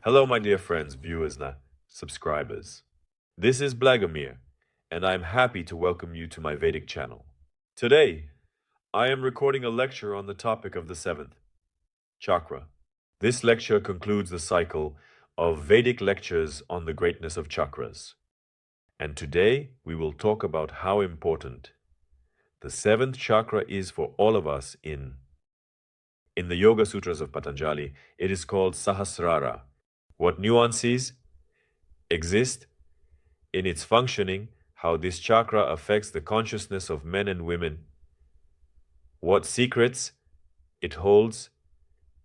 Hello, my dear friends, viewers, and subscribers. This is Blagomir, and I'm happy to welcome you to my Vedic channel. Today, I am recording a lecture on the topic of the seventh chakra. This lecture concludes the cycle of Vedic lectures on the greatness of chakras. And today, we will talk about how important the seventh chakra is for all of us in the Yoga Sutras of Patanjali. It is called Sahasrara. What nuances exist in its functioning, how this chakra affects the consciousness of men and women, what secrets it holds,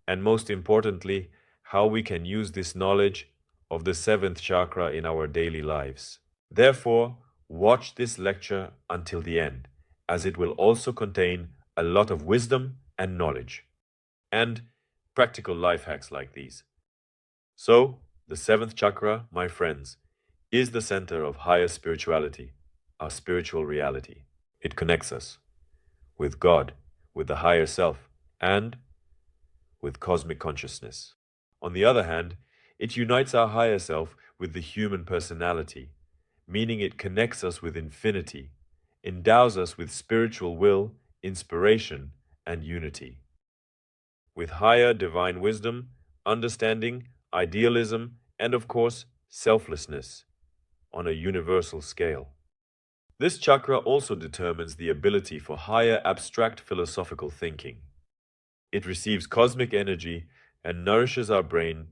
and most importantly, how we can use this knowledge of the seventh chakra in our daily lives. Therefore, watch this lecture until the end, as it will also contain a lot of wisdom and knowledge, and practical life hacks like these. So, the seventh chakra, my friends, is the center of higher spirituality, our spiritual reality. It connects us with God, with the higher self, and with cosmic consciousness. On the other hand, it unites our higher self with the human personality, meaning it connects us with infinity, endows us with spiritual will, inspiration, and unity. With higher divine wisdom, understanding, idealism, and of course, selflessness on a universal scale. This chakra also determines the ability for higher abstract philosophical thinking. It receives cosmic energy and nourishes our brain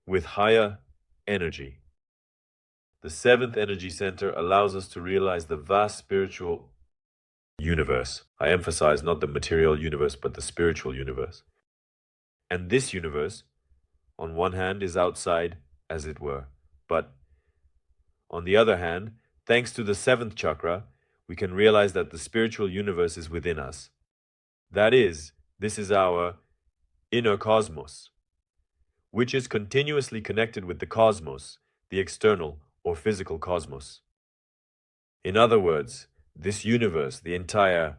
with higher energy. The seventh energy center allows us to realize the vast spiritual universe. I emphasize not the material universe, but the spiritual universe. And this universe, on one hand, is outside, as it were, but on the other hand, thanks to the seventh chakra, we can realize that the spiritual universe is within us. That is, this is our inner cosmos, which is continuously connected with the cosmos, the external or physical cosmos. In other words, this universe, the entire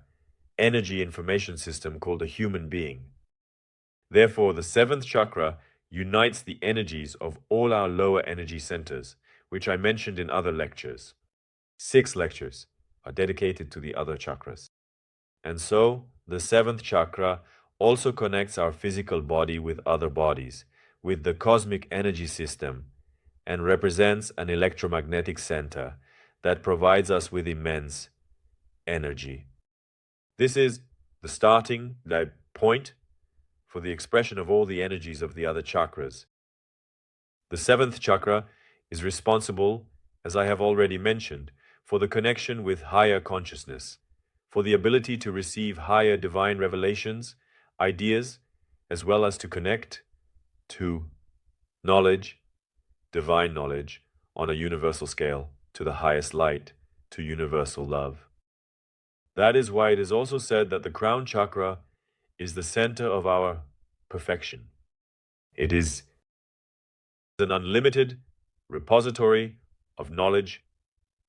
energy information system called a human being. Therefore, the seventh chakra unites the energies of all our lower energy centers, which I mentioned in other lectures. 6 lectures are dedicated to the other chakras. And so, the seventh chakra also connects our physical body with other bodies, with the cosmic energy system, and represents an electromagnetic center that provides us with immense energy. This is the starting point for the expression of all the energies of the other chakras. The seventh chakra is responsible, as I have already mentioned, for the connection with higher consciousness, for the ability to receive higher divine revelations, ideas, as well as to connect to knowledge, divine knowledge, on a universal scale, to the highest light, to universal love. That is why it is also said that the crown chakra is the center of our perfection. It is an unlimited repository of knowledge,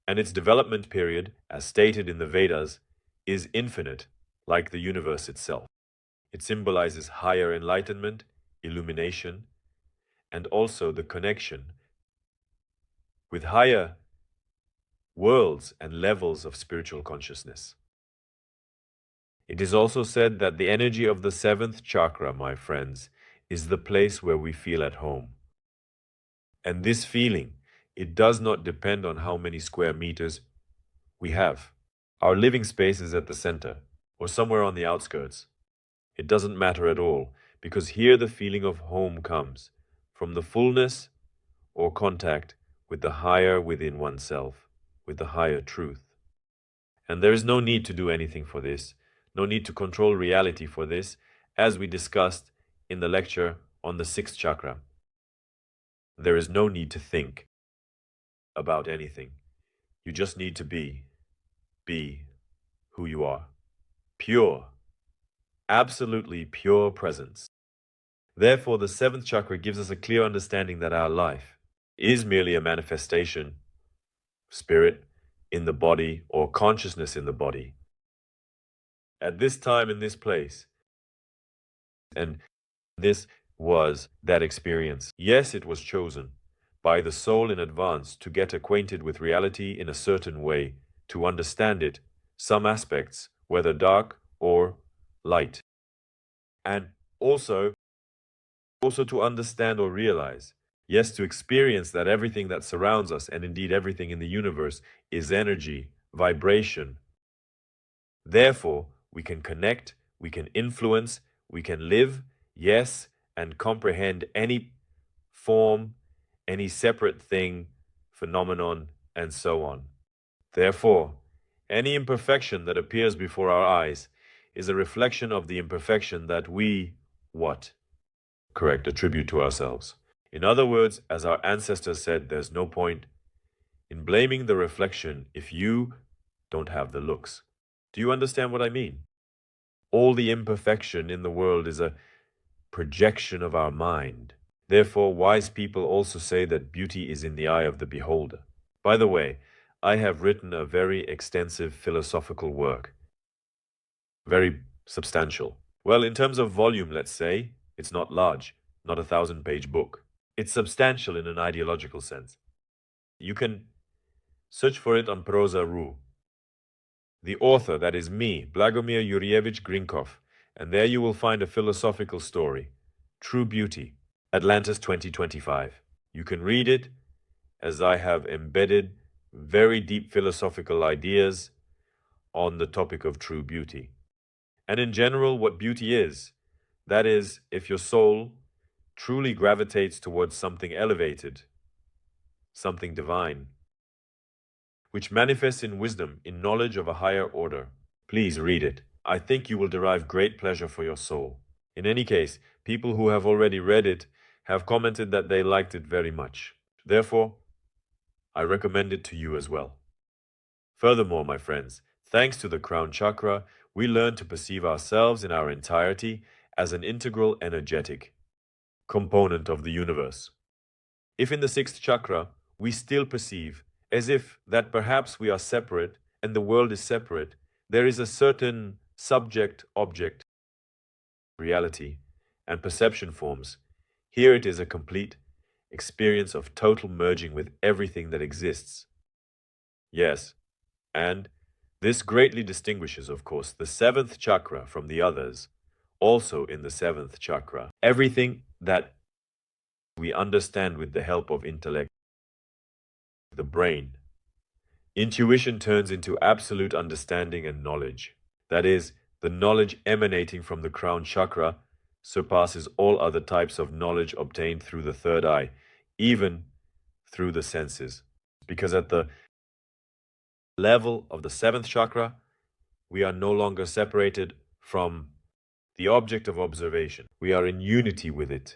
and its development period, as stated in the Vedas, is infinite, like the universe itself. It symbolizes higher enlightenment, illumination, and also the connection with higher worlds and levels of spiritual consciousness. It is also said that the energy of the seventh chakra, my friends, is the place where we feel at home. And this feeling, it does not depend on how many square meters we have. Our living space is at the center, or somewhere on the outskirts. It doesn't matter at all, because here the feeling of home comes from the fullness or contact with the higher within oneself, with the higher truth. And there is no need to do anything for this, no need to control reality for this, as we discussed in the lecture on the sixth chakra. There is no need to think about anything. You just need to be who you are. Pure, absolutely pure presence. Therefore, the seventh chakra gives us a clear understanding that our life is merely a manifestation, spirit in the body or consciousness in the body. At this time, in this place, and this was that experience. Yes, it was chosen by the soul in advance to get acquainted with reality in a certain way, to understand it, some aspects, whether dark or light, and also to understand or realize, yes, to experience that everything that surrounds us, and indeed everything in the universe, is energy, vibration. Therefore, we can connect, we can influence, we can live, yes, and comprehend any form, any separate thing, phenomenon, and so on. Therefore, any imperfection that appears before our eyes is a reflection of the imperfection that we, what? Correct, attribute to ourselves. In other words, as our ancestors said, there's no point in blaming the reflection if you don't have the looks. Do you understand what I mean? All the imperfection in the world is a projection of our mind. Therefore, wise people also say that beauty is in the eye of the beholder. By the way, I have written a very extensive philosophical work. Very substantial. Well, in terms of volume, let's say, it's not large, not a 1,000-page book. It's substantial in an ideological sense. You can search for it on Proza.ru. The author, that is me, Blagomir Yurievich Grinkov, and there you will find a philosophical story, True Beauty, Atlantis 2025. You can read it, as I have embedded very deep philosophical ideas on the topic of true beauty. And in general, what beauty is, that is, if your soul truly gravitates towards something elevated, something divine, which manifests in wisdom, in knowledge of a higher order. Please read it. I think you will derive great pleasure for your soul. In any case, people who have already read it have commented that they liked it very much. Therefore, I recommend it to you as well. Furthermore, my friends, thanks to the crown chakra, we learn to perceive ourselves in our entirety as an integral energetic component of the universe. If in the sixth chakra we still perceive as if that perhaps we are separate and the world is separate, there is a certain subject-object reality and perception forms. Here it is a complete experience of total merging with everything that exists. Yes, and this greatly distinguishes, of course, the seventh chakra from the others. Also in the seventh chakra, everything that we understand with the help of intellect, the brain, intuition turns into absolute understanding and knowledge. That is, the knowledge emanating from the crown chakra surpasses all other types of knowledge obtained through the third eye, even through the senses. Because at the level of the seventh chakra, we are no longer separated from the object of observation. We are in unity with it.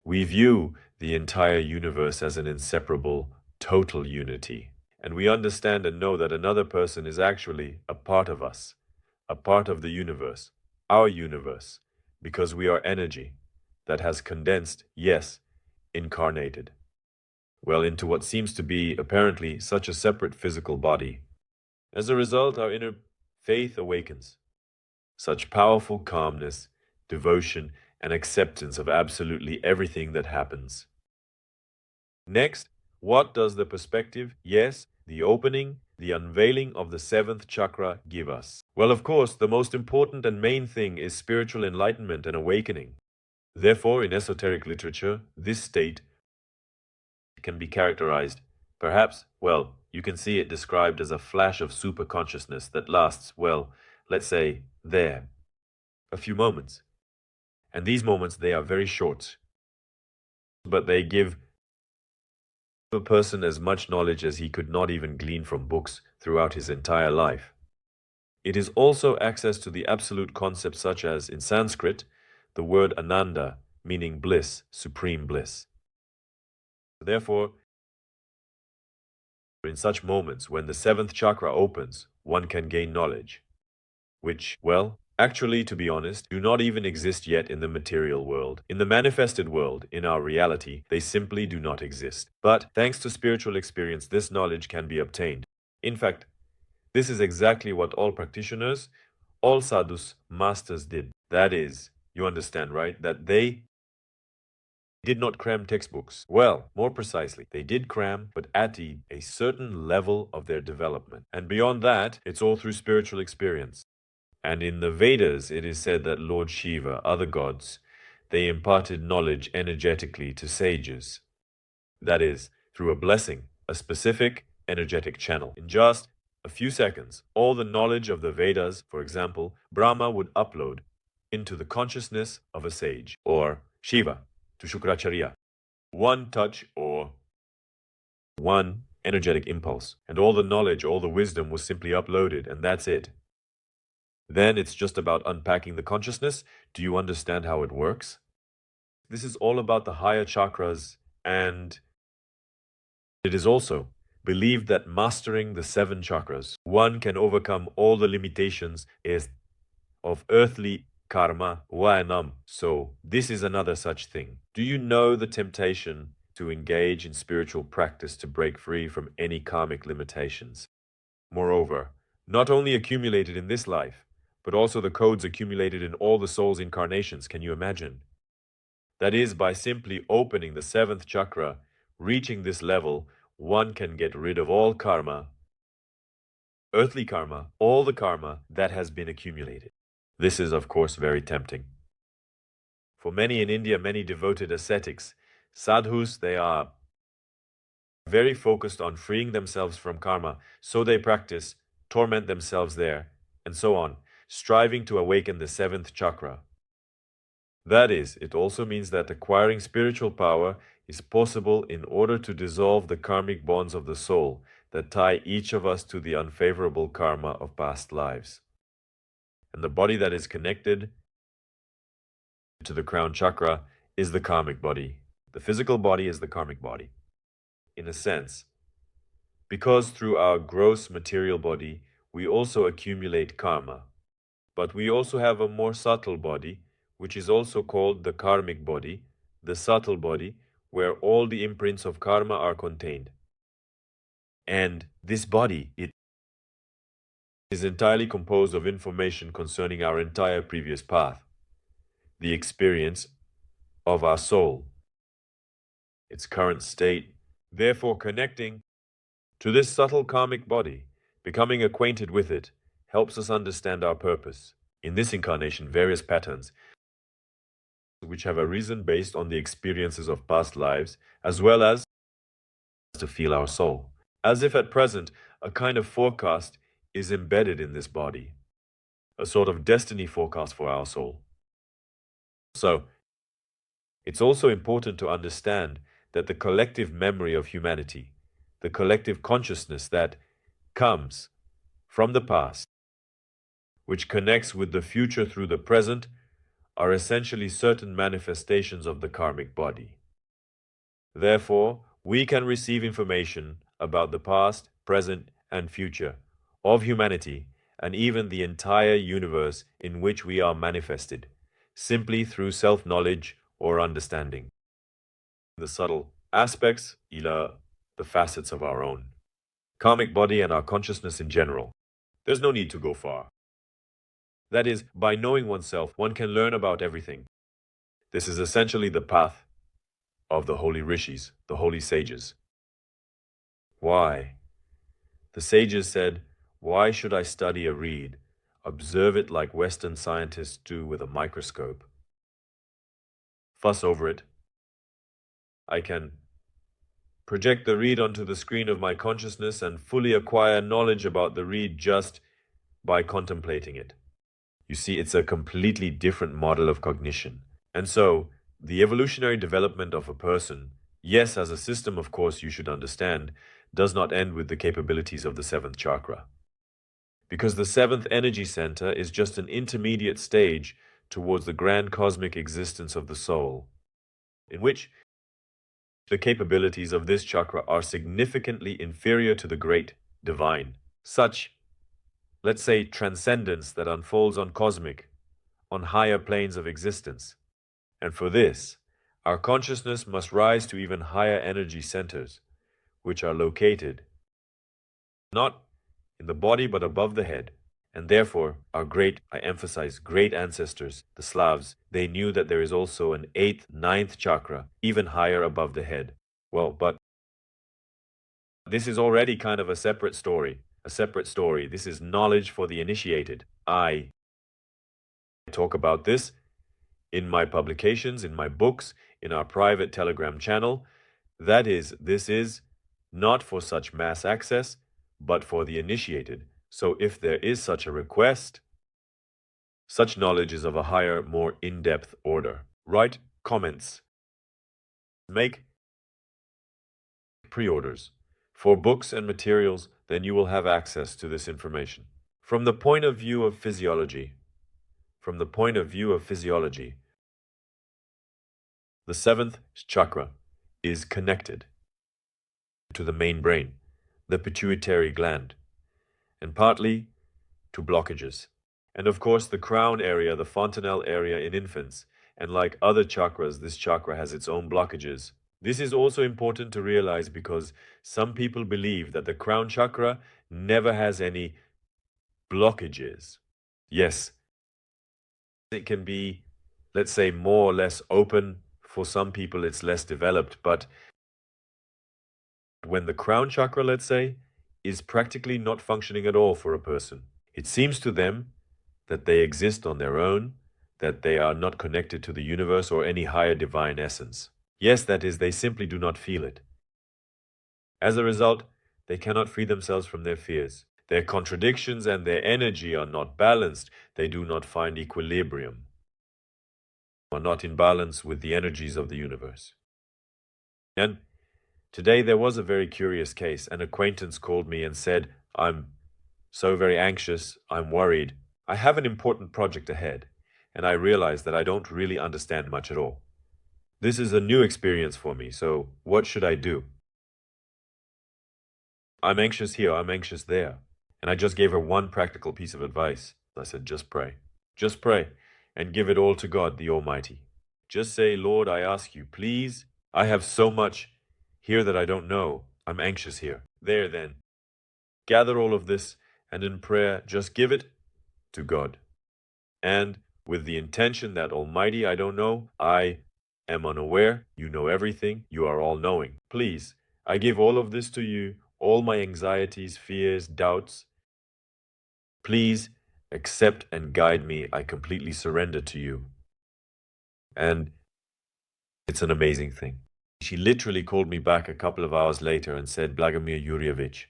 We view the entire universe as an inseparable, total unity. And we understand and know that another person is actually a part of us, a part of the universe, our universe, because we are energy that has condensed, yes, incarnated, well, into what seems to be apparently such a separate physical body. As a result, our inner faith awakens. Such powerful calmness, devotion, and acceptance of absolutely everything that happens. Next, what does the perspective, yes, the opening, the unveiling of the seventh chakra give us? Well, of course, the most important and main thing is spiritual enlightenment and awakening. Therefore, in esoteric literature, this state can be characterized, perhaps, well, you can see it described as a flash of super consciousness that lasts, well, let's say, there, a few moments. And these moments, they are very short, but they give a person as much knowledge as he could not even glean from books throughout his entire life. It is also access to the absolute concepts such as, in Sanskrit, the word ananda, meaning bliss, supreme bliss. Therefore, in such moments when the seventh chakra opens, one can gain knowledge, which, well, actually, to be honest, do not even exist yet in the material world. In the manifested world, in our reality, they simply do not exist. But thanks to spiritual experience, this knowledge can be obtained. In fact, this is exactly what all practitioners, all sadhus, masters did. That is, you understand, right? That they did not cram textbooks. Well, more precisely, they did cram, but at a certain level of their development. And beyond that, it's all through spiritual experience. And in the Vedas, it is said that Lord Shiva, other gods, they imparted knowledge energetically to sages. That is, through a blessing, a specific energetic channel. In just a few seconds, all the knowledge of the Vedas, for example, Brahma would upload into the consciousness of a sage, or Shiva, to Shukracharya. One touch or one energetic impulse, and all the knowledge, all the wisdom was simply uploaded, and that's it. Then it's just about unpacking the consciousness. Do you understand how it works? This is all about the higher chakras, and it is also believed that mastering the 7 chakras, one can overcome all the limitations of earthly karma, vayanam. So this is another such thing. Do you know the temptation to engage in spiritual practice to break free from any karmic limitations? Moreover, not only accumulated in this life, but also the codes accumulated in all the soul's incarnations. Can you imagine? That is, by simply opening the 7th chakra, reaching this level, one can get rid of all karma, earthly karma, all the karma that has been accumulated. This is, of course, very tempting. For many in India, many devoted ascetics, sadhus, they are very focused on freeing themselves from karma, so they practice, torment themselves there, and so on, striving to awaken the 7th chakra. That is, it also means that acquiring spiritual power is possible in order to dissolve the karmic bonds of the soul that tie each of us to the unfavorable karma of past lives. And the body that is connected to the crown chakra is the karmic body. The physical body is the karmic body, in a sense, because through our gross material body, we also accumulate karma. But we also have a more subtle body, which is also called the karmic body, the subtle body, where all the imprints of karma are contained. And this body, it is entirely composed of information concerning our entire previous path, the experience of our soul, its current state. Therefore, connecting to this subtle karmic body, becoming acquainted with it, helps us understand our purpose. In this incarnation, various patterns, which have arisen based on the experiences of past lives, as well as to feel our soul. As if at present, a kind of forecast is embedded in this body, a sort of destiny forecast for our soul. So, it's also important to understand that the collective memory of humanity, the collective consciousness that comes from the past, which connects with the future through the present, are essentially certain manifestations of the karmic body. Therefore, we can receive information about the past, present, and future of humanity and even the entire universe in which we are manifested, simply through self-knowledge or understanding the subtle aspects, the facets of our own karmic body and our consciousness in general. There's no need to go far. That is, by knowing oneself, one can learn about everything. This is essentially the path of the holy rishis, the holy sages. Why? The sages said, "Why should I study a reed, observe it like Western scientists do with a microscope, fuss over it? I can project the reed onto the screen of my consciousness and fully acquire knowledge about the reed just by contemplating it." You see, it's a completely different model of cognition. And so, the evolutionary development of a person, yes, as a system, of course, you should understand, does not end with the capabilities of the 7th chakra. Because the 7th energy center is just an intermediate stage towards the grand cosmic existence of the soul, in which the capabilities of this chakra are significantly inferior to the great divine. Such, let's say, transcendence that unfolds on cosmic, on higher planes of existence. And for this, our consciousness must rise to even higher energy centers, which are located not in the body but above the head. And therefore, our great, I emphasize, great ancestors, the Slavs, they knew that there is also an 8th, 9th chakra, even higher above the head. Well, but this is already kind of a separate story. A separate story. This is knowledge for the initiated. I talk about this in my publications, in my books, in our private Telegram channel. That is, this is not for such mass access, but for the initiated. So if there is such a request, such knowledge is of a higher, more in-depth order. Write comments. Make pre-orders for books and materials, then you will have access to this information. From the point of view of physiology, the 7th chakra is connected to the main brain, the pituitary gland, and partly to blockages. And of course, the crown area, the fontanelle area in infants. And like other chakras, this chakra has its own blockages. This is also important to realize because some people believe that the crown chakra never has any blockages. Yes, it can be, let's say, more or less open. For some people, it's less developed. But when the crown chakra, let's say, is practically not functioning at all for a person, it seems to them that they exist on their own, that they are not connected to the universe or any higher divine essence. Yes, that is, they simply do not feel it. As a result, they cannot free themselves from their fears. Their contradictions and their energy are not balanced. They do not find equilibrium, are not in balance with the energies of the universe. And today there was a very curious case. An acquaintance called me and said, "I'm so very anxious, I'm worried. I have an important project ahead, and I realize that I don't really understand much at all. This is a new experience for me, so what should I do? I'm anxious here, I'm anxious there." And I just gave her one practical piece of advice. I said, just pray. Just pray and give it all to God, the Almighty. Just say, "Lord, I ask you, please, I have so much here that I don't know. I'm anxious here." There then. Gather all of this and in prayer, just give it to God. And with the intention that, Almighty, I don't know, I am unaware, you know everything, you are all-knowing. Please, I give all of this to you, all my anxieties, fears, doubts. Please accept and guide me. I completely surrender to you. And it's an amazing thing. She literally called me back a couple of hours later and said, "Vladimir Yurievich,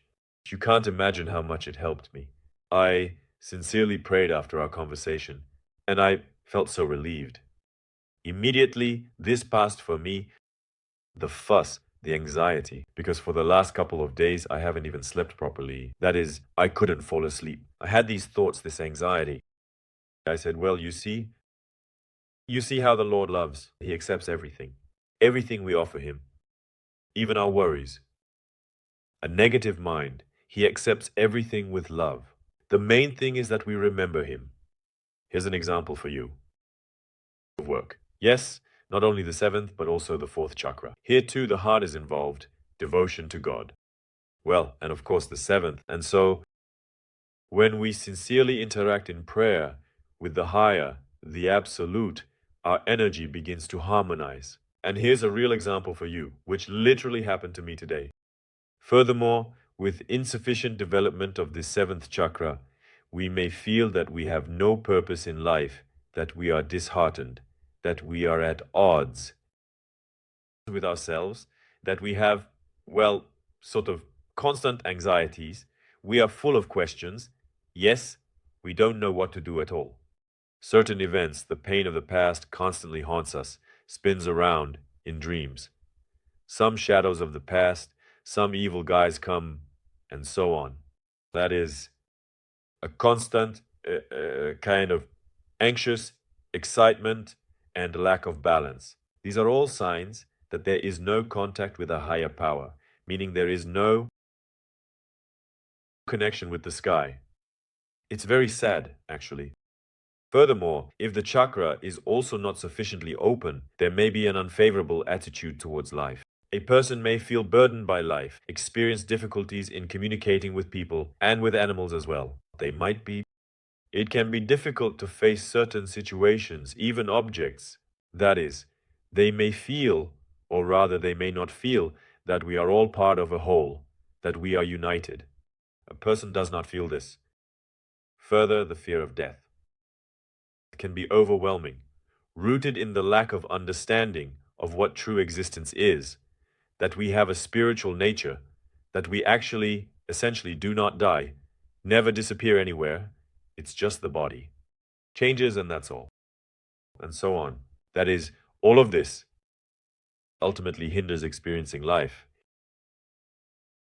you can't imagine how much it helped me. I sincerely prayed after our conversation, and I felt so relieved. Immediately, this passed for me, the fuss, the anxiety, because for the last couple of days, I haven't even slept properly. That is, I couldn't fall asleep. I had these thoughts, this anxiety." I said, "Well, you see how the Lord loves. He accepts everything. Everything we offer him, even our worries. A negative mind, he accepts everything with love. The main thing is that we remember him." Here's an example for you. Work. Yes, not only the 7th, but also the 4th chakra. Here too, the heart is involved, devotion to God. Well, and of course the 7th. And so, when we sincerely interact in prayer with the higher, the absolute, our energy begins to harmonize. And here's a real example for you, which literally happened to me today. Furthermore, with insufficient development of the 7th chakra, we may feel that we have no purpose in life, that we are disheartened, that we are at odds with ourselves, that we have, well, sort of constant anxieties. We are full of questions. Yes, we don't know what to do at all. Certain events, the pain of the past constantly haunts us, spins around in dreams. Some shadows of the past, some evil guys come, and so on. That is a constant kind of anxious excitement and lack of balance. These are all signs that there is no contact with a higher power, meaning there is no connection with the sky. It's very sad, actually. Furthermore, if the chakra is also not sufficiently open, there may be an unfavorable attitude towards life. A person may feel burdened by life, experience difficulties in communicating with people and with animals as well. They might be It can be difficult to face certain situations, even objects. That is, they may feel, or rather they may not feel, that we are all part of a whole, that we are united. A person does not feel this. Further, the fear of death can be overwhelming, rooted in the lack of understanding of what true existence is, that we have a spiritual nature, that we actually, essentially do not die, never disappear anywhere, it's just the body. Changes and that's all. And so on. That is, all of this ultimately hinders experiencing life,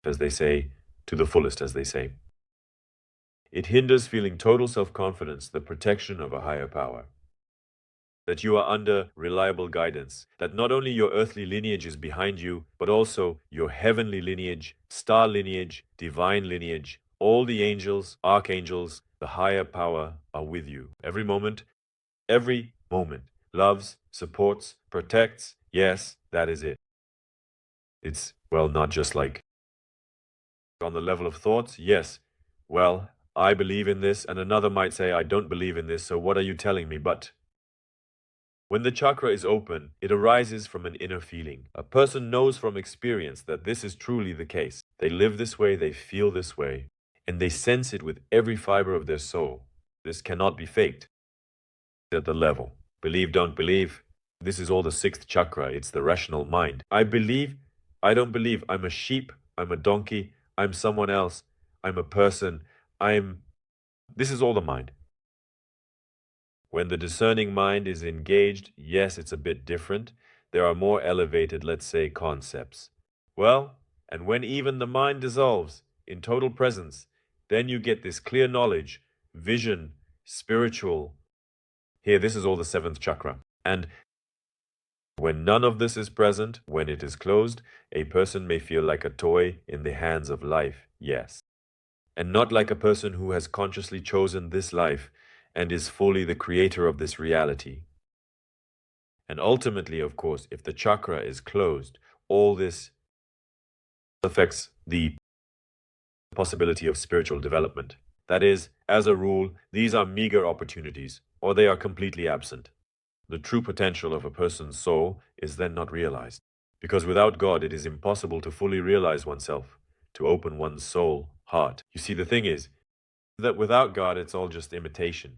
as they say, to the fullest, as they say. It hinders feeling total self-confidence, the protection of a higher power. That you are under reliable guidance, that not only your earthly lineage is behind you, but also your heavenly lineage, star lineage, divine lineage, all the angels, archangels, the higher power are with you. Every moment, loves, supports, protects. Yes, that is it. It's, well, not just like on the level of thoughts. Yes, well, I believe in this, and another might say, I don't believe in this, so what are you telling me? But when the chakra is open, it arises from an inner feeling. A person knows from experience that this is truly the case. They live this way, they feel this way, and they sense it with every fiber of their soul. This cannot be faked at the level. Believe, don't believe. This is all the sixth chakra. It's the rational mind. I believe, I don't believe. I'm a sheep, I'm a donkey, I'm someone else, I'm a person, this is all the mind. When the discerning mind is engaged, yes, it's a bit different. There are more elevated, let's say, concepts. Well, and when even the mind dissolves in total presence, then you get this clear knowledge, vision, spiritual. Here, this is all the seventh chakra. And when none of this is present, when it is closed, a person may feel like a toy in the hands of life, yes. And not like a person who has consciously chosen this life and is fully the creator of this reality. And ultimately, of course, if the chakra is closed, all this affects the possibility of spiritual development. That is, as a rule, these are meager opportunities, or they are completely absent. The true potential of a person's soul is then not realized. Because without God, it is impossible to fully realize oneself, to open one's soul, heart. You see, the thing is that without God, it's all just imitation.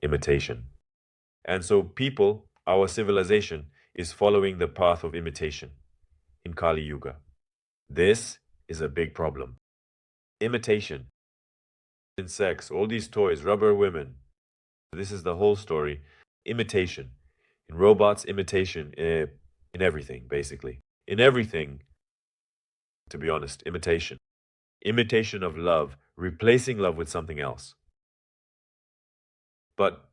Imitation. And so people, our civilization, is following the path of imitation in Kali Yuga. This is a big problem. Imitation. In sex, all these toys, rubber women. This is the whole story. Imitation. In robots, imitation. In everything, basically. In everything, to be honest, imitation. Imitation of love, replacing love with something else. But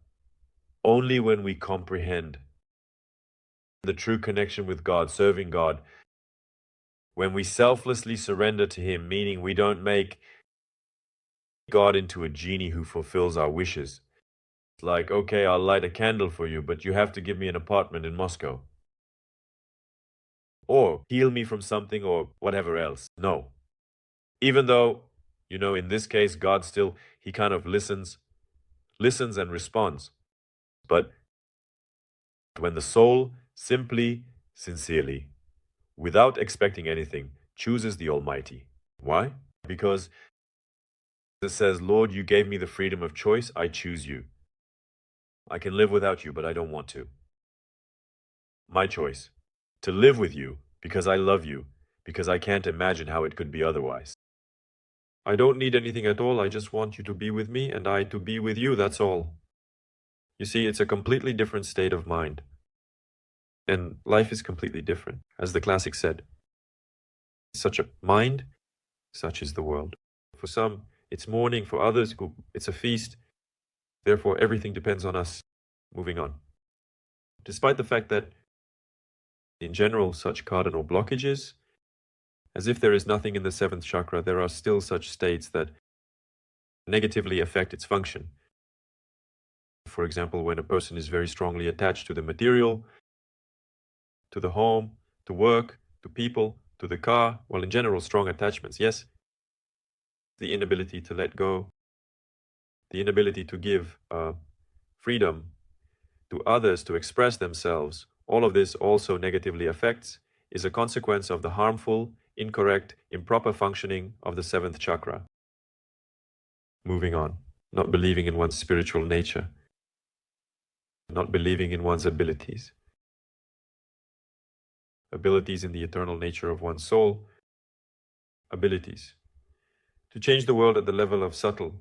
only when we comprehend the true connection with God, serving God, when we selflessly surrender to Him, meaning we don't make God into a genie who fulfills our wishes. It's like, okay, I'll light a candle for you, but you have to give me an apartment in Moscow. Or heal me from something or whatever else. No. Even though, in this case, God still, He kind of listens and responds. But when the soul simply, sincerely, without expecting anything, chooses the Almighty. Why? Because it says, Lord, you gave me the freedom of choice, I choose you. I can live without you, but I don't want to. My choice. To live with you, because I love you, because I can't imagine how it could be otherwise. I don't need anything at all, I just want you to be with me, and I to be with you, that's all. You see, it's a completely different state of mind. And life is completely different, as the classic said. Such a mind, such is the world. For some, it's mourning, for others, it's a feast. Therefore, everything depends on us. Moving on. Despite the fact that, in general, such cardinal blockages, as if there is nothing in the seventh chakra, there are still such states that negatively affect its function. For example, when a person is very strongly attached to the material, to the home, to work, to people, to the car, well, in general, strong attachments, yes. The inability to let go. the inability to give freedom to others to express themselves, all of this also negatively affects, is a consequence of the harmful, incorrect, improper functioning of the seventh chakra. Moving on, not believing in one's spiritual nature, not believing in one's abilities in the eternal nature of one's soul, abilities to change the world at the level of subtle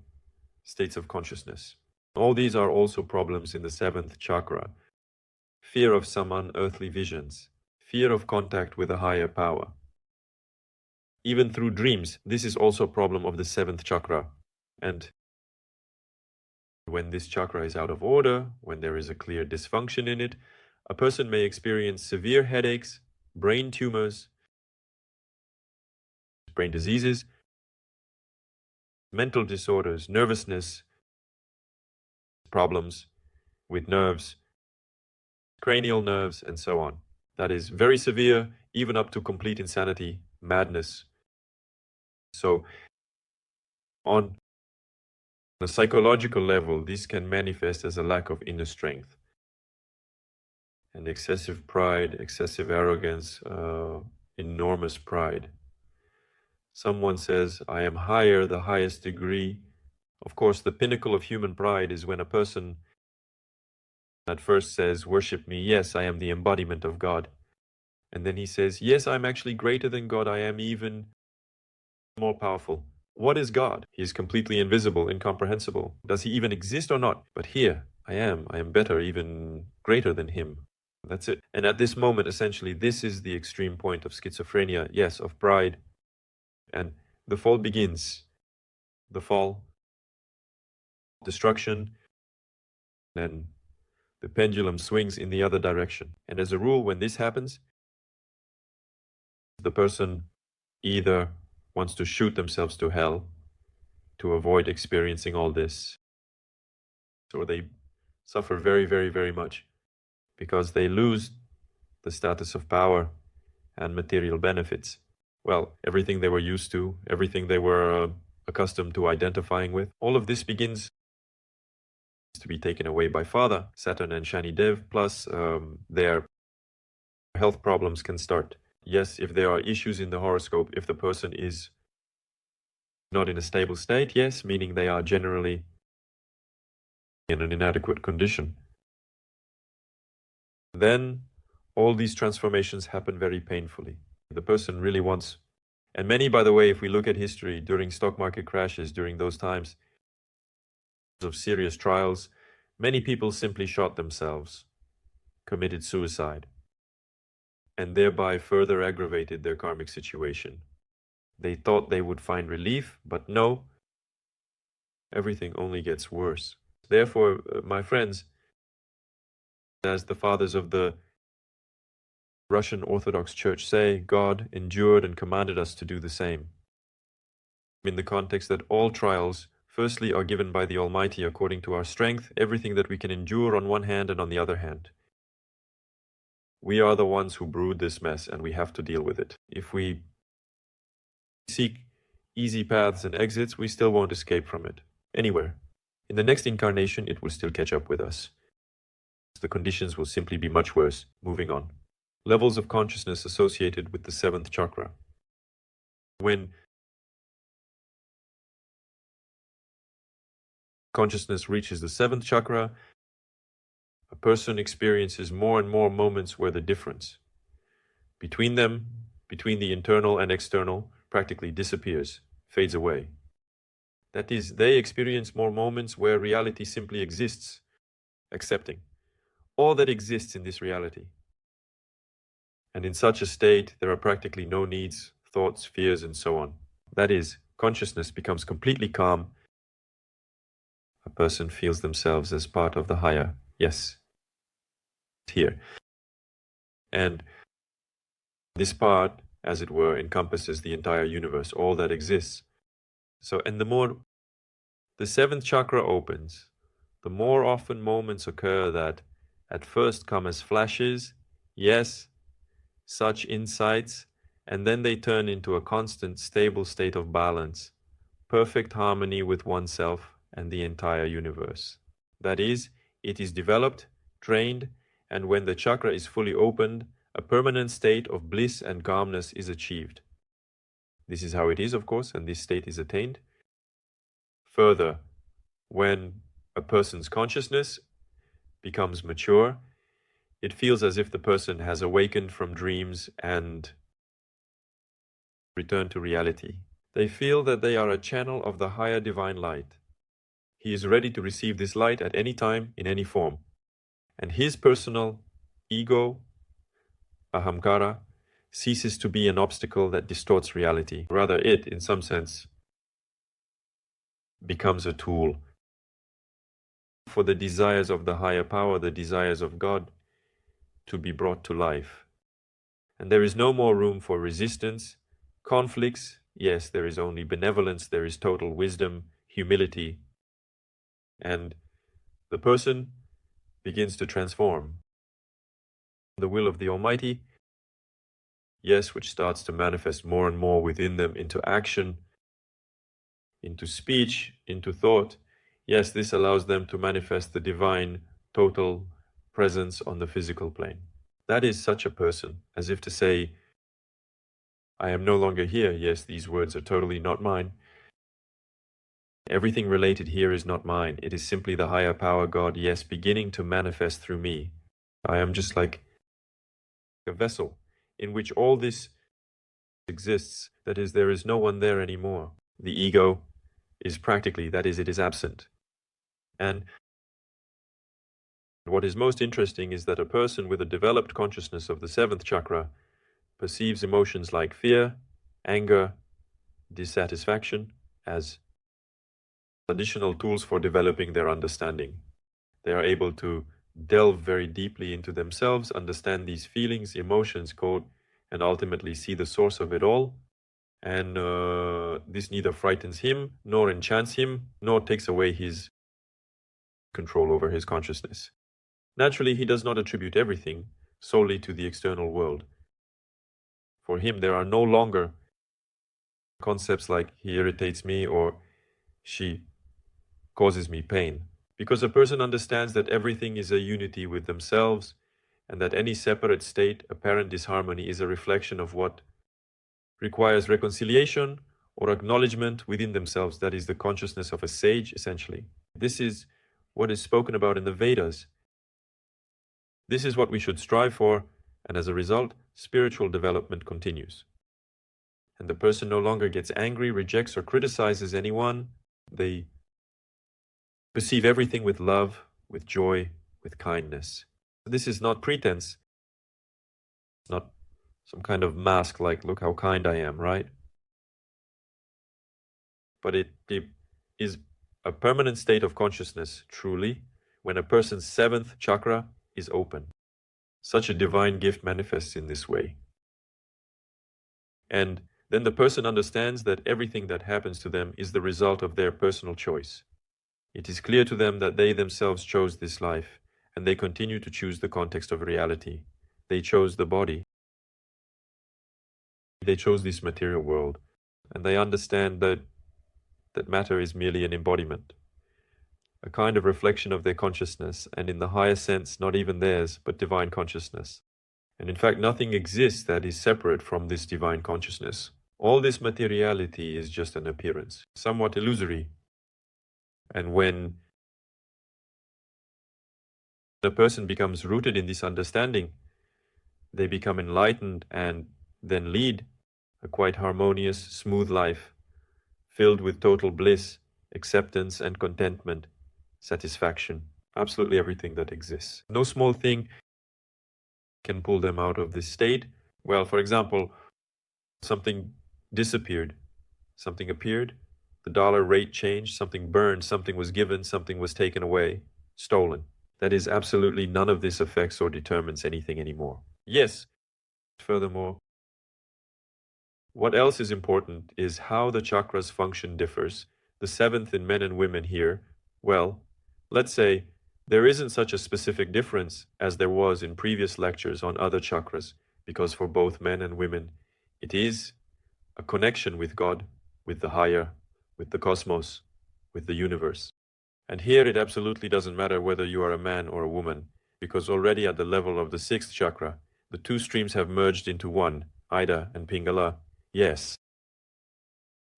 states of consciousness. All these are also problems in the seventh chakra. Fear of some unearthly visions, fear of contact with a higher power. Even through dreams, this is also a problem of the seventh chakra. And when this chakra is out of order, when there is a clear dysfunction in it, a person may experience severe headaches, brain tumors, brain diseases, mental disorders, nervousness, problems with nerves, cranial nerves, and so on. That is very severe, even up to complete insanity, madness. So, on a psychological level, this can manifest as a lack of inner strength and excessive pride, excessive arrogance, enormous pride. Someone says, I am higher, the highest degree. Of course, the pinnacle of human pride is when a person at first says, worship me, yes, I am the embodiment of God. And then he says, yes, I'm actually greater than God, I am even more powerful. What is God? He is completely invisible, incomprehensible. Does he even exist or not? But here, I am better, even greater than him. That's it. And at this moment, essentially, this is the extreme point of schizophrenia, yes, of pride. And the fall begins. The fall, destruction, then the pendulum swings in the other direction. And as a rule, when this happens, the person either wants to shoot themselves to hell to avoid experiencing all this, or they suffer very, very, very much because they lose the status of power and material benefits. Well, everything they were used to, everything they were accustomed to identifying with, all of this begins to be taken away by Father, Saturn and Shani Dev, plus their health problems can start. Yes, if there are issues in the horoscope, if the person is not in a stable state, yes, meaning they are generally in an inadequate condition, then all these transformations happen very painfully. The person really wants, and many, by the way, if we look at history, during stock market crashes, during those times of serious trials, many people simply shot themselves, committed suicide, and thereby further aggravated their karmic situation. They thought they would find relief, but no, everything only gets worse. Therefore, my friends, as the fathers of the Russian Orthodox Church say, God endured and commanded us to do the same. In the context that all trials, firstly, are given by the Almighty according to our strength, everything that we can endure on one hand and on the other hand. We are the ones who brewed this mess and we have to deal with it. If we seek easy paths and exits, we still won't escape from it. Anywhere. In the next incarnation, it will still catch up with us. The conditions will simply be much worse. Moving on. Levels of consciousness associated with the seventh chakra. When consciousness reaches the seventh chakra, a person experiences more and more moments where the difference between them, between the internal and external, practically disappears, fades away. That is, they experience more moments where reality simply exists, accepting all that exists in this reality. And in such a state, there are practically no needs, thoughts, fears, and so on. That is, consciousness becomes completely calm. A person feels themselves as part of the higher, yes, here. And this part, as it were, encompasses the entire universe, all that exists. So, and the more the seventh chakra opens, the more often moments occur that at first come as flashes, yes, such insights, and then they turn into a constant, stable state of balance, perfect harmony with oneself and the entire universe. That is, it is developed, trained, and when the chakra is fully opened, a permanent state of bliss and calmness is achieved. This is how it is, of course, and this state is attained. Further, when a person's consciousness becomes mature, it feels as if the person has awakened from dreams and returned to reality. They feel that they are a channel of the higher divine light. He is ready to receive this light at any time, in any form. And his personal ego, ahamkara, ceases to be an obstacle that distorts reality. Rather, it, in some sense, becomes a tool for the desires of the higher power, the desires of God, to be brought to life. And there is no more room for resistance, conflicts. Yes, there is only benevolence, there is total wisdom, humility, and the person begins to transform. The will of the Almighty, yes, which starts to manifest more and more within them into action, into speech, into thought. Yes, this allows them to manifest the divine total presence on the physical plane. That is such a person, as if to say, I am no longer here. Yes, these words are totally not mine. Everything related here is not mine. It is simply the higher power, God, yes, beginning to manifest through me. I am just like a vessel in which all this exists. That is, there is no one there anymore. The ego is practically, that is, it is absent. And what is most interesting is that a person with a developed consciousness of the seventh chakra perceives emotions like fear, anger, dissatisfaction as additional tools for developing their understanding. They are able to delve very deeply into themselves, understand these feelings, emotions, quote, and ultimately see the source of it all. And this neither frightens him, nor enchants him, nor takes away his control over his consciousness. Naturally, he does not attribute everything solely to the external world. For him, there are no longer concepts like he irritates me or she causes me pain, because a person understands that everything is a unity with themselves and that any separate state, apparent disharmony, is a reflection of what requires reconciliation or acknowledgement within themselves. That is the consciousness of a sage, essentially. This is what is spoken about in the Vedas. This is what we should strive for, and as a result, spiritual development continues. And the person no longer gets angry, rejects, or criticizes anyone. They perceive everything with love, with joy, with kindness. This is not pretense, not some kind of mask like, look how kind I am, right? But it is a permanent state of consciousness, truly, when a person's seventh chakra is open. Such a divine gift manifests in this way. And then the person understands that everything that happens to them is the result of their personal choice. It is clear to them that they themselves chose this life, and they continue to choose the context of reality. They chose the body. They chose this material world, and they understand that matter is merely an embodiment, a kind of reflection of their consciousness, and in the higher sense, not even theirs, but divine consciousness. And in fact, nothing exists that is separate from this divine consciousness. All this materiality is just an appearance, somewhat illusory. And when a person becomes rooted in this understanding, they become enlightened and then lead a quite harmonious, smooth life, filled with total bliss, acceptance and contentment, satisfaction, absolutely everything that exists. No small thing can pull them out of this state. Well, for example, something disappeared, something appeared, the dollar rate changed, something burned, something was given, something was taken away, stolen. That is, absolutely none of this affects or determines anything anymore. Yes, furthermore, what else is important is how the chakras function differs. The seventh in men and women here, well, let's say there isn't such a specific difference as there was in previous lectures on other chakras, because for both men and women, it is a connection with God, with the higher, with the cosmos, with the universe. And here it absolutely doesn't matter whether you are a man or a woman, because already at the level of the sixth chakra, the two streams have merged into one, Ida and Pingala. Yes,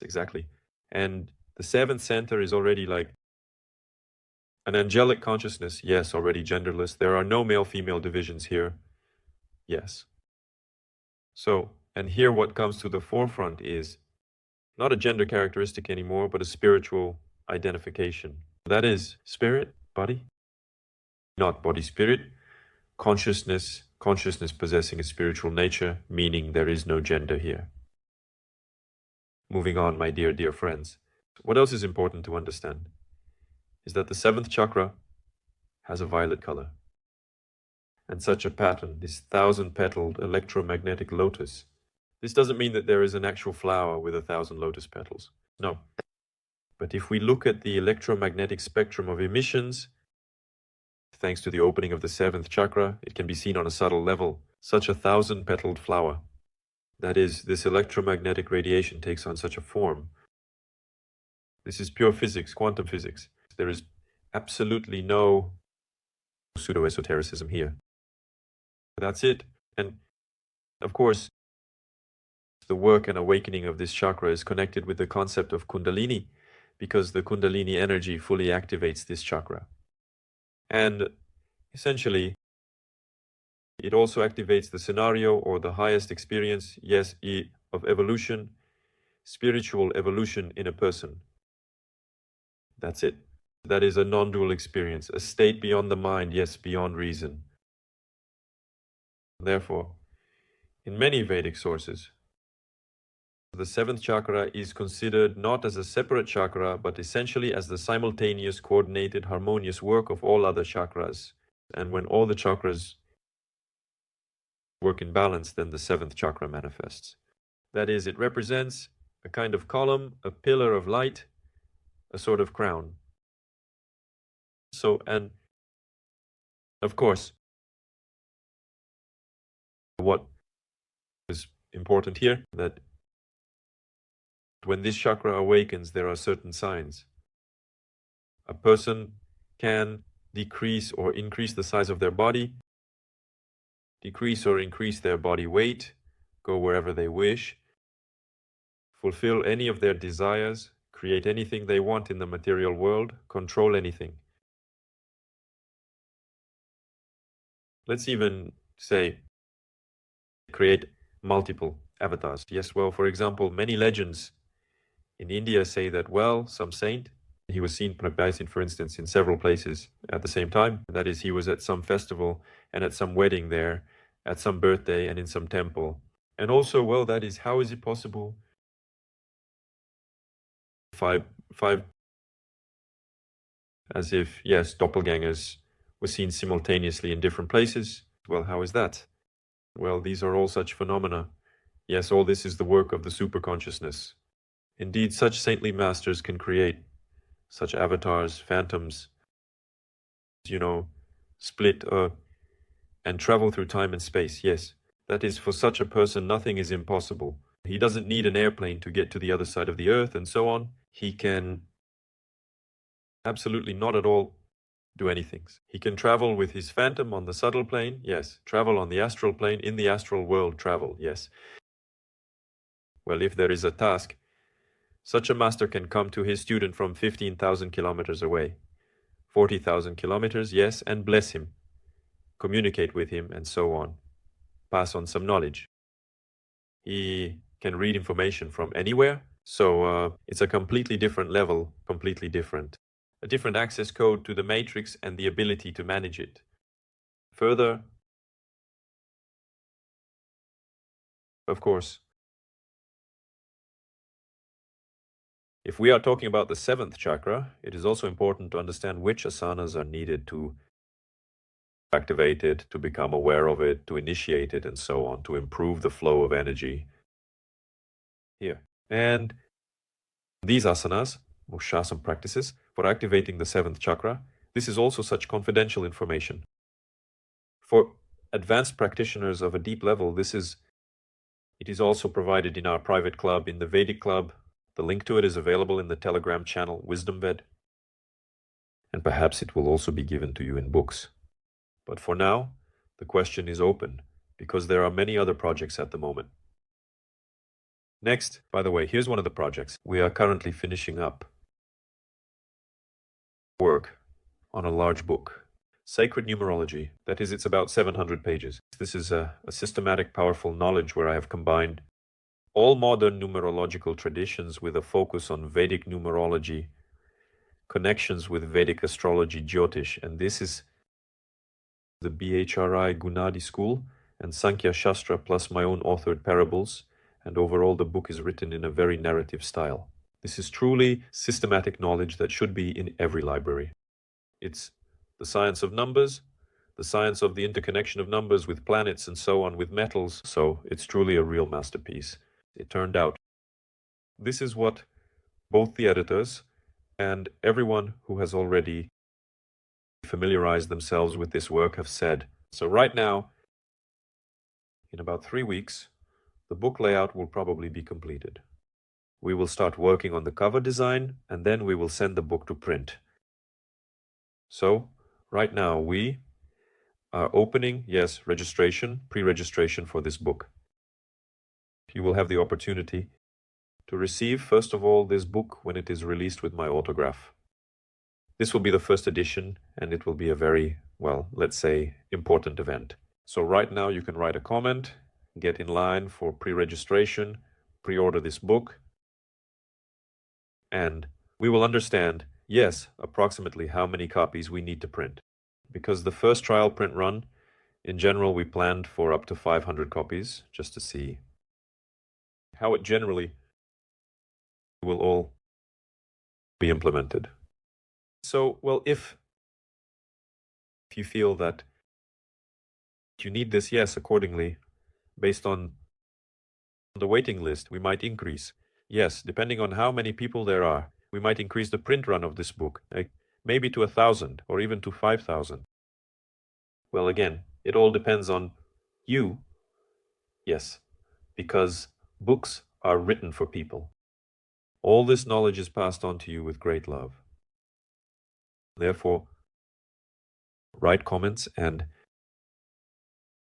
exactly. And the seventh center is already like an angelic consciousness. Yes, already genderless. There are no male-female divisions here. Yes. So, and here what comes to the forefront is not a gender characteristic anymore, but a spiritual identification. That is spirit, body, not body, spirit, consciousness, consciousness possessing a spiritual nature, meaning there is no gender here. Moving on, my dear, dear friends. What else is important to understand is that the seventh chakra has a violet color. And such a pattern, this 1,000-petaled electromagnetic lotus. This doesn't mean that there is an actual flower with 1,000 lotus petals. No. But if we look at the electromagnetic spectrum of emissions, thanks to the opening of the seventh chakra, it can be seen on a subtle level, such a 1,000-petaled flower. That is, this electromagnetic radiation takes on such a form. This is pure physics, quantum physics. There is absolutely no pseudo-esotericism here. That's it. And of course, the work and awakening of this chakra is connected with the concept of Kundalini, because the Kundalini energy fully activates this chakra. And essentially, it also activates the scenario or the highest experience, yes, of evolution, spiritual evolution in a person. That's it. That is a non-dual experience, a state beyond the mind, yes, beyond reason. Therefore, in many Vedic sources, the seventh chakra is considered not as a separate chakra, but essentially as the simultaneous, coordinated, harmonious work of all other chakras. And when all the chakras work in balance, then the seventh chakra manifests. That is, it represents a kind of column, a pillar of light, a sort of crown. So, and of course, what is important here, that when this chakra awakens, there are certain signs. A person can decrease or increase the size of their body, decrease or increase their body weight, go wherever they wish, fulfill any of their desires, create anything they want in the material world, control anything. Let's even say, create multiple avatars. Yes, well, for example, many legends in India say that, well, some saint, he was seen, for instance, in several places at the same time. That is, he was at some festival and at some wedding there, at some birthday and in some temple. And also, well, that is, how is it possible? Five, as if, yes, doppelgangers were seen simultaneously in different places. Well, how is that? Well, these are all such phenomena. Yes, all this is the work of the superconsciousness. Indeed, such saintly masters can create such avatars, phantoms, split and travel through time and space. Yes, that is, for such a person, nothing is impossible. He doesn't need an airplane to get to the other side of the earth and so on. He can absolutely not at all do anything. He can travel with his phantom on the subtle plane, yes. Travel on the astral plane, in the astral world travel, yes. Well, if there is a task, such a master can come to his student from 15,000 kilometers away, 40,000 kilometers, yes, and bless him, communicate with him, and so on. Pass on some knowledge. He can read information from anywhere, so it's a completely different level, completely different. A different access code to the matrix and the ability to manage it. Further, of course, if we are talking about the seventh chakra, it is also important to understand which asanas are needed to activate it, to become aware of it, to initiate it, and so on, to improve the flow of energy here. And these asanas, Mushasana practices, for activating the seventh chakra, this is also such confidential information. For advanced practitioners of a deep level, it is also provided in our private club, in the Vedic Club. The link to it is available in the Telegram channel, Wisdom Ved. and perhaps it will also be given to you in books. But for now, the question is open, because there are many other projects at the moment. Next, by the way, here's one of the projects. We are currently finishing up work on a large book, Sacred Numerology. That is, it's about 700 pages. This is a systematic, powerful knowledge where I have combined all modern numerological traditions with a focus on Vedic numerology, connections with Vedic astrology, Jyotish, and this is the BHRI Gunadi school and Sankhya Shastra plus my own authored parables, and overall the book is written in a very narrative style. This is truly systematic knowledge that should be in every library. It's the science of numbers, the science of the interconnection of numbers with planets and so on, with metals, so it's truly a real masterpiece. It turned out. This is what both the editors and everyone who has already familiarized themselves with this work have said. So right now, in about 3 weeks, the book layout will probably be completed. We will start working on the cover design, and then we will send the book to print. So, right now we are opening, yes, registration, pre-registration for this book. You will have the opportunity to receive, first of all, this book when it is released with my autograph. This will be the first edition, and it will be a very, well, let's say, important event. So right now you can write a comment, get in line for pre-registration, pre-order this book, and we will understand, yes, approximately how many copies we need to print. Because the first trial print run, in general, we planned for up to 500 copies, just to see how it generally will all be implemented. So, well, if you feel that you need this, yes, accordingly, based on the waiting list, we might increase. Yes, depending on how many people there are, we might increase the print run of this book, maybe to 1,000 or even to 5,000. Well, again, it all depends on you, yes, because books are written for people. All this knowledge is passed on to you with great love. Therefore, write comments and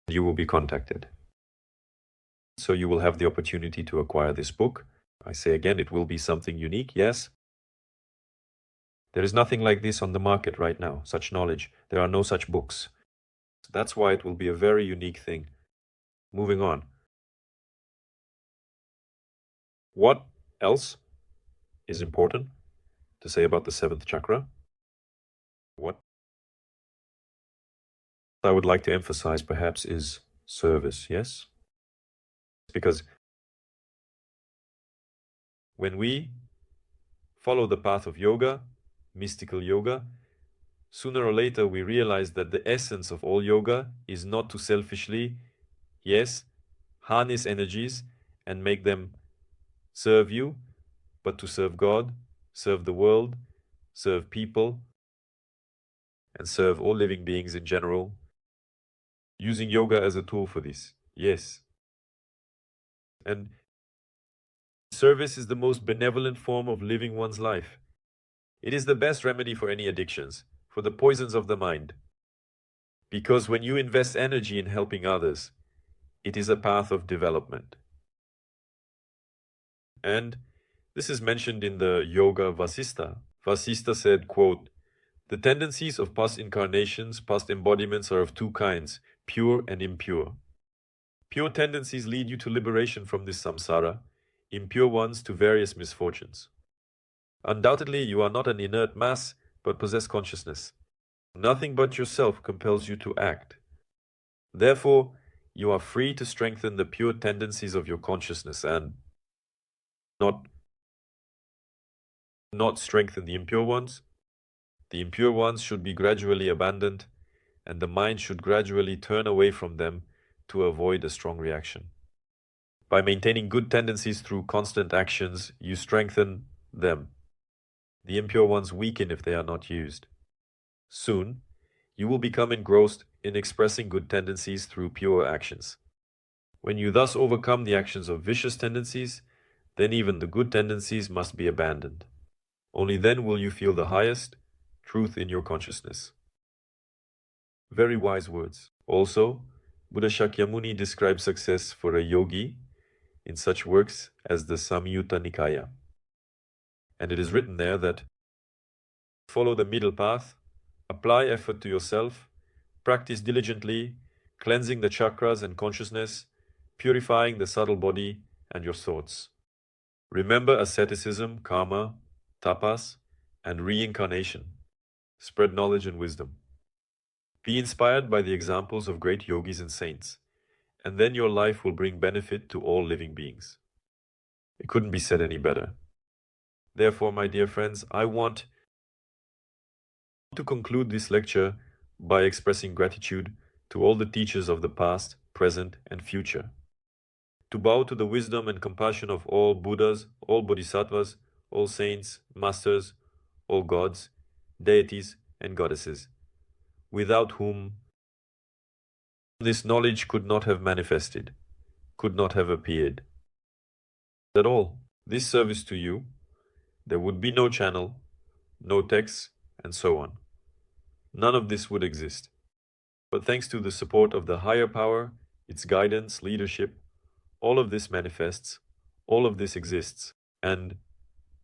you will be contacted. So you will have the opportunity to acquire this book. I say again, it will be something unique, yes. There is nothing like this on the market right now, such knowledge. There are no such books. That's why it will be a very unique thing. Moving on. What else is important to say about the 7th chakra? What I would like to emphasize perhaps is service, yes? Because when we follow the path of yoga, mystical yoga, sooner or later we realize that the essence of all yoga is not to selfishly, yes, harness energies and make them serve you, but to serve God, serve the world, serve people, and serve all living beings in general, using yoga as a tool for this. Yes. And service is the most benevolent form of living one's life. It is the best remedy for any addictions, for the poisons of the mind. Because when you invest energy in helping others, it is a path of development. And this is mentioned in the Yoga Vasista. Vasista said, quote, "The tendencies of past incarnations, past embodiments are of two kinds, pure and impure. Pure tendencies lead you to liberation from this samsara, impure ones to various misfortunes. Undoubtedly, you are not an inert mass, but possess consciousness. Nothing but yourself compels you to act. Therefore, you are free to strengthen the pure tendencies of your consciousness and not strengthen the impure ones. The impure ones should be gradually abandoned, and the mind should gradually turn away from them to avoid a strong reaction. By maintaining good tendencies through constant actions, you strengthen them. The impure ones weaken if they are not used. Soon, you will become engrossed in expressing good tendencies through pure actions. When you thus overcome the actions of vicious tendencies, then even the good tendencies must be abandoned. Only then will you feel the highest, truth in your consciousness. Very wise words. Also, Buddha Shakyamuni describes success for a yogi in such works as the Samyutta Nikaya. And it is written there that follow the middle path, apply effort to yourself, practice diligently, cleansing the chakras and consciousness, purifying the subtle body and your thoughts. Remember asceticism, karma, tapas, and reincarnation. Spread knowledge and wisdom. Be inspired by the examples of great yogis and saints, and then your life will bring benefit to all living beings. It couldn't be said any better. Therefore, my dear friends, I want to conclude this lecture by expressing gratitude to all the teachers of the past, present, and future. To bow to the wisdom and compassion of all Buddhas, all Bodhisattvas, all saints, masters, all gods, deities, and goddesses, without whom this knowledge could not have manifested, could not have appeared. At all, this service to you, there would be no channel, no texts, and so on. None of this would exist. But thanks to the support of the higher power, its guidance, leadership, all of this manifests, all of this exists, and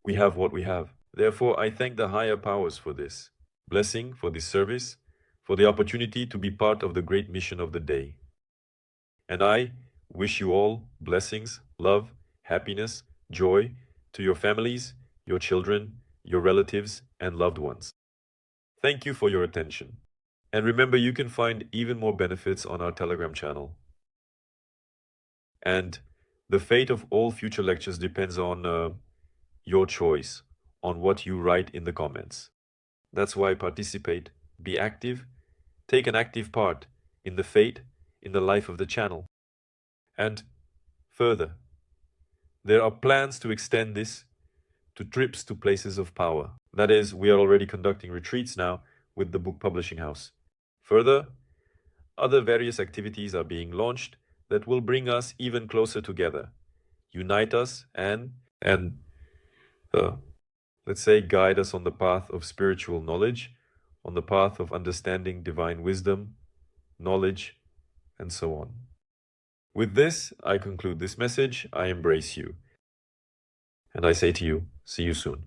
we have what we have. Therefore, I thank the higher powers for this blessing, for this service, for the opportunity to be part of the great mission of the day. And I wish you all blessings, love, happiness, joy to your families, your children, your relatives, and loved ones. Thank you for your attention. And remember, you can find even more benefits on our Telegram channel. And the fate of all future lectures depends on your choice, on what you write in the comments. That's why participate, be active, take an active part in the fate, in the life of the channel. And further, there are plans to extend this to trips to places of power. That is, we are already conducting retreats now with the book publishing house. Further, other various activities are being launched that will bring us even closer together, unite us, and let's say, guide us on the path of spiritual knowledge, on the path of understanding divine wisdom, knowledge, and so on. With this, I conclude this message. I embrace you. And I say to you, see you soon.